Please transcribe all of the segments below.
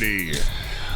Alrighty.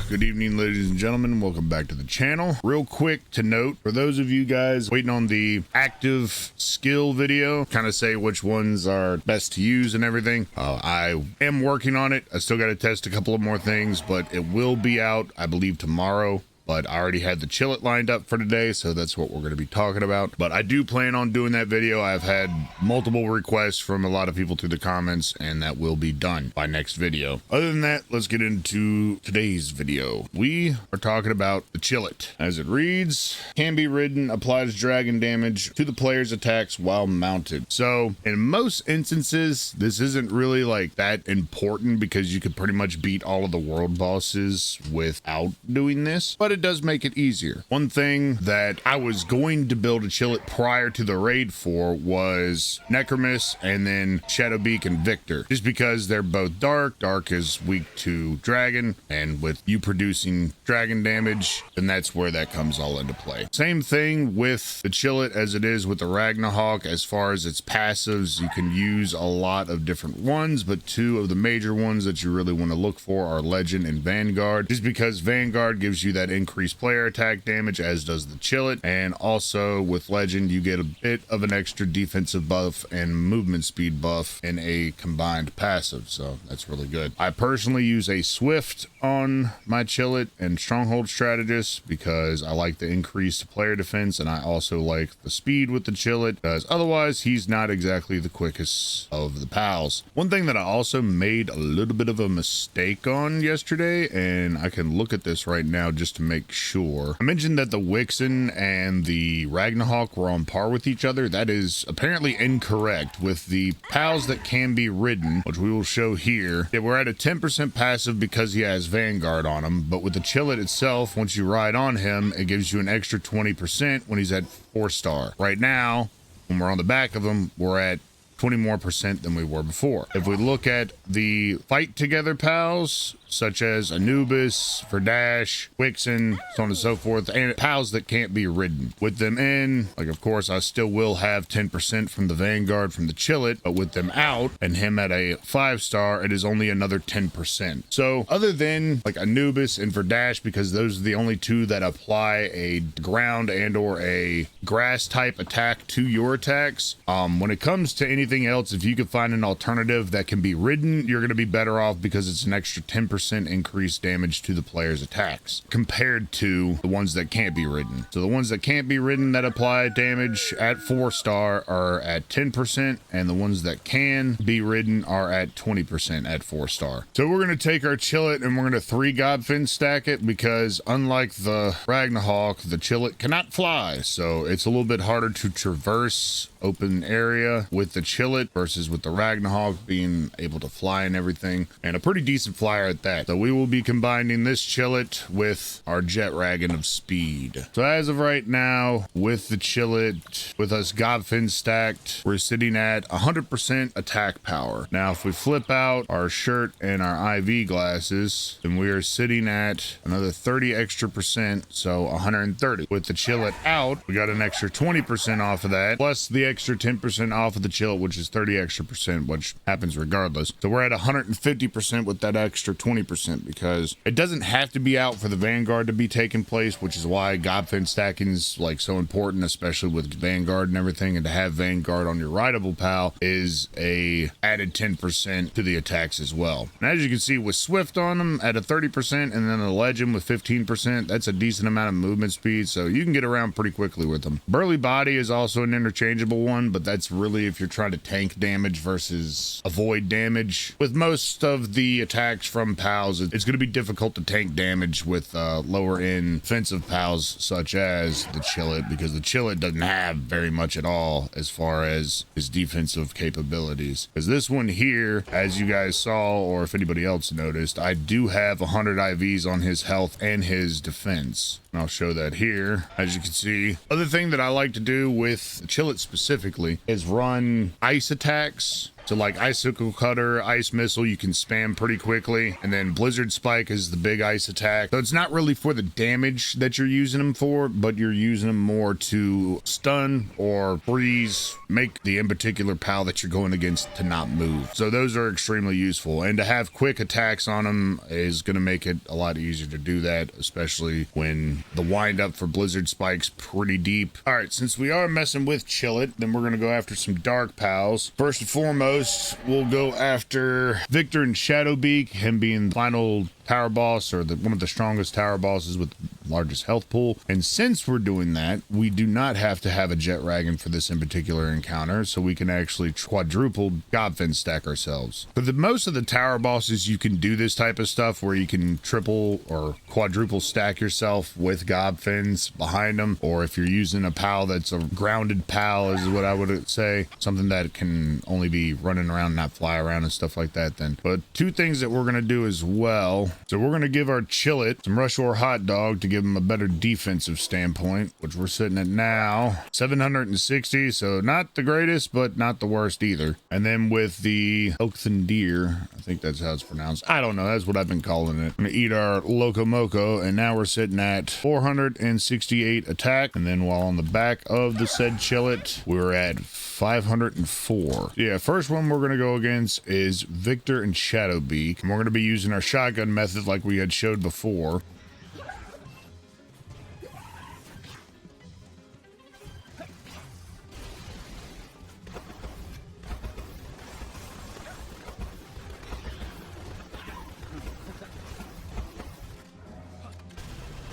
Good evening, ladies and gentlemen. Welcome back to the channel. Real quick to note, for those of you guys waiting on the active skill video, kind of say which ones are best to use and everything. I am working on it. I still got to test a couple of more things, but it will be out, I believe, tomorrow. But I already had the Chillet lined up for today, so that's what we're going to be talking about. But I do plan on doing that video. I've had multiple requests from a lot of people through the comments, and that will be done by next video. Other than that, let's get into today's video. We are talking about the Chillet. As it reads, can be ridden, applies dragon damage to the player's attacks while mounted. So in most instances, this isn't really like that important because you could pretty much beat all of the world bosses without doing this, but it does make it easier. One thing that I was going to build a Chillet prior to the raid for was Necris and then Shadowbeak and Victor, just because they're both dark. Dark is weak to dragon, and with you producing dragon damage, then that's where that comes all into play. Same thing with the Chillet as it is with the Ragnarok. As far as its passives, you can use a lot of different ones, but two of the major ones that you really want to look for are Legend and Vanguard, just because Vanguard gives you that increased player attack damage, as does the Chillet, and also with Legend you get a bit of an extra defensive buff and movement speed buff in a combined passive, so that's really good. I personally use a Swift on my Chillet and Stronghold Strategist because I like the increased player defense, and I also like the speed with the Chillet, because otherwise he's not exactly the quickest of the pals. One thing that I also made a little bit of a mistake on yesterday, and I can look at this right now just to make sure. I mentioned that the Wixen and the Ragnarok were on par with each other. That is apparently incorrect. With the pals that can be ridden, which we will show here, we're at a 10% passive because he has Vanguard on him, but with the Chillet itself, once you ride on him, it gives you an extra 20% when he's at 4-star. Right now, when we're on the back of him, we're at 20% more than we were before. If we look at the fight together pals, such as Anubis, Verdash, Wixen, so on and so forth, and pals that can't be ridden. With them in, like, of course, I still will have 10% from the Vanguard from the Chillet, but with them out and him at a 5-star, it is only another 10%. So other than like Anubis and Verdash, because those are the only two that apply a ground and or a grass type attack to your attacks, when it comes to anything else, if you can find an alternative that can be ridden, you're going to be better off because it's an extra 10% increased damage to the player's attacks compared to the ones that can't be ridden. So the ones that can't be ridden that apply damage at 4-star are at 10%, and the ones that can be ridden are at 20% at 4-star. So we're going to take our Chillet and we're going to 3 Godfin stack it, because unlike the Ragnarok, the Chillet cannot fly, so it's a little bit harder to traverse open area with the Chillet versus with the Ragnarok being able to fly and everything, and a pretty decent flyer at that. So we will be combining this Chillet with our Jet Dragon of speed. So as of right now, with the Chillet, with us Godfin stacked, we're sitting at 100% attack power. Now if we flip out our shirt and our IV glasses, then we are sitting at another 30 extra percent, so 130. With the Chillet out, we got an extra 20% off of that, plus the extra 10% off of the Chillet, which is 30 extra percent, which happens regardless. So we're at 150% with that extra 20%, because it doesn't have to be out for the Vanguard to be taking place, which is why Godfin stacking is like so important, especially with Vanguard and everything. And to have Vanguard on your rideable pal is a added 10% to the attacks as well. And as you can see, with Swift on them at a 30%, and then the Legend with 15%, that's a decent amount of movement speed, so you can get around pretty quickly with them. Burly Body is also an interchangeable one, but that's really if you're trying to tank damage versus avoid damage. With most of the attacks from pals, it's going to be difficult to tank damage with lower end defensive pals such as the Chillet, because the Chillet doesn't have very much at all as far as his defensive capabilities. Because this one here, as you guys saw, or if anybody else noticed, I do have 100 IVs on his health and his defense. And I'll show that here. As you can see, other thing that I like to do with the Chillet specifically is run ice attacks So like icicle cutter, ice missile, you can spam pretty quickly. And then blizzard spike is the big ice attack. So it's not really for the damage that you're using them for, but you're using them more to stun or freeze, make the in particular pal that you're going against to not move. So those are extremely useful, and to have quick attacks on them is going to make it a lot easier to do that, especially when the wind up for blizzard spikes pretty deep. All right, since we are messing with Chillet, then we're going to go after some dark pals. First and foremost, we'll go after Victor and Shadowbeak, him being the final tower boss, or one of the strongest tower bosses with the largest health pool. And since we're doing that, we do not have to have a jet dragon for this in particular encounter, so we can actually quadruple godfin stack ourselves. For the most of the tower bosses, you can do this type of stuff where you can triple or quadruple stack yourself with godfins behind them, or if you're using a pal that's a grounded pal, is what I would say, something that can only be running around, not fly around and stuff like that, then. But two things that we're going to do as well. So we're going to give our Chillet some rush or hot dog to give him a better defensive standpoint, which we're sitting at now 760. So not the greatest, but not the worst either. And then with the Oakthen deer, I think that's how it's pronounced. I don't know. That's what I've been calling it. I'm going to eat our Loco Moco, and now we're sitting at 468 attack. And then while on the back of the said Chillet, we're at 504. Yeah, first one we're going to go against is Victor and Shadowbeak. And we're going to be using our shotgun method like we had showed before.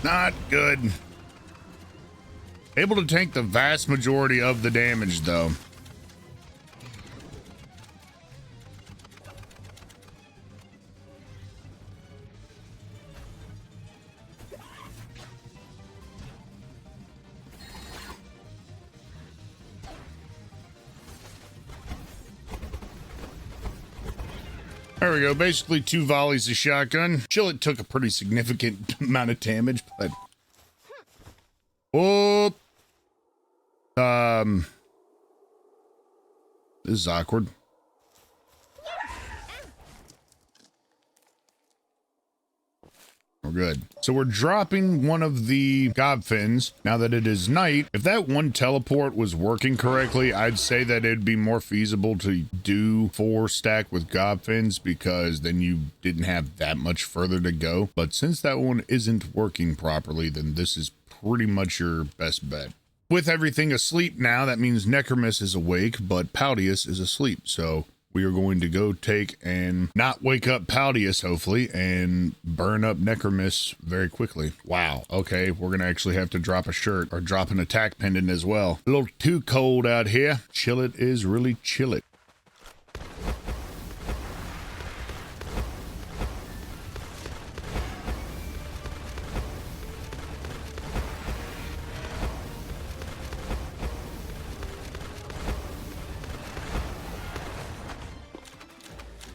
Not good. Able to tank the vast majority of the damage though. There we go. Basically 2 volleys of shotgun. Chillet took a pretty significant amount of damage, but oh, this is awkward. We're good. So we're dropping one of the godfins now that it is night. If that one teleport was working correctly, I'd say that it'd be more feasible to do 4 stack with godfins, because then you didn't have that much further to go. But since that one isn't working properly, then this is pretty much your best bet. With everything asleep now, that means Necris is awake, but Paldius is asleep. So we are going to go take and not wake up Paldius, hopefully, and burn up Necris very quickly. Wow. Okay, we're going to actually have to drop a shirt or drop an attack pendant as well. A little too cold out here. Chillet is really chillet.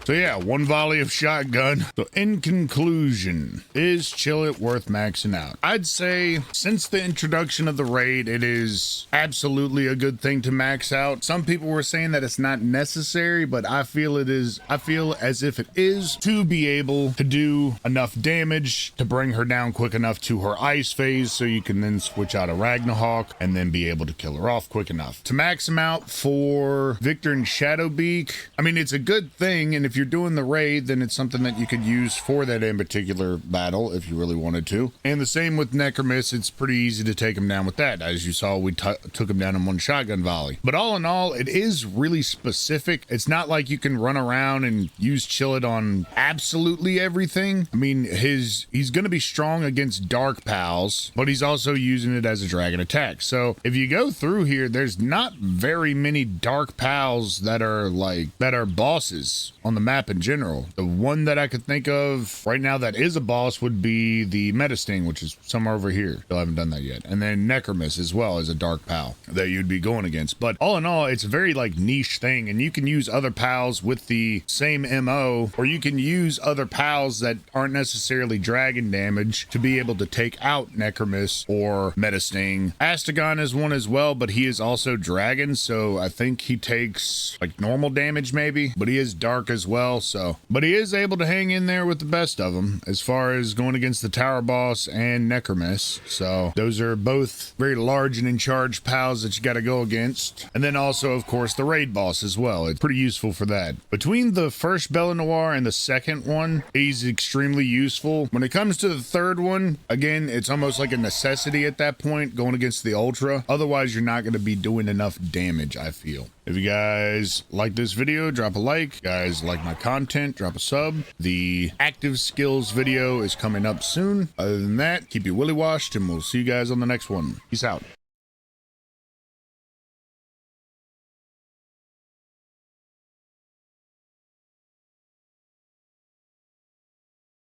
So yeah, 1 volley of shotgun. So in conclusion, is Chillet worth maxing out? I'd say since the introduction of the raid, it is absolutely a good thing to max out. Some people were saying that it's not necessary, but I feel it is. I feel as if it is, to be able to do enough damage to bring her down quick enough to her ice phase, so you can then switch out a Ragnarok and then be able to kill her off quick enough. To max them out for Victor and Shadowbeak, I mean, it's a good thing, and if you're doing the raid, then it's something that you could use for that in particular battle if you really wanted to. And the same with Necris, it's pretty easy to take him down with that. As you saw, we took him down in 1 shotgun volley. But all in all, it is really specific. It's not like you can run around and use Chillet on absolutely everything. I mean, he's going to be strong against dark pals, but he's also using it as a dragon attack. So if you go through here, there's not very many dark pals that are bosses on the map in general. The one that I could think of right now that is a boss would be the Metasting, which is somewhere over here. Still haven't done that yet. And then Necris as well as a dark pal that you'd be going against. But all in all, it's a very like niche thing, and you can use other pals with the same MO, or you can use other pals that aren't necessarily dragon damage to be able to take out Necris or Metasting. Astagon is one as well, but he is also dragon, so I think he takes like normal damage maybe, but he is dark as well. So, but he is able to hang in there with the best of them as far as going against the tower boss and Necris. So those are both very large and in charge pals that you got to go against. And then also, of course, the raid boss as well. It's pretty useful for that. Between the first Bella Noir and the second one, he's extremely useful. When it comes to the third one, again, it's almost like a necessity at that point going against the Ultra. Otherwise, you're not going to be doing enough damage, I feel. If you guys like this video, drop a like. If you guys like my content, drop a sub. The active skills video is coming up soon. Other than that, keep your willy washed, and we'll see you guys on the next one. Peace out.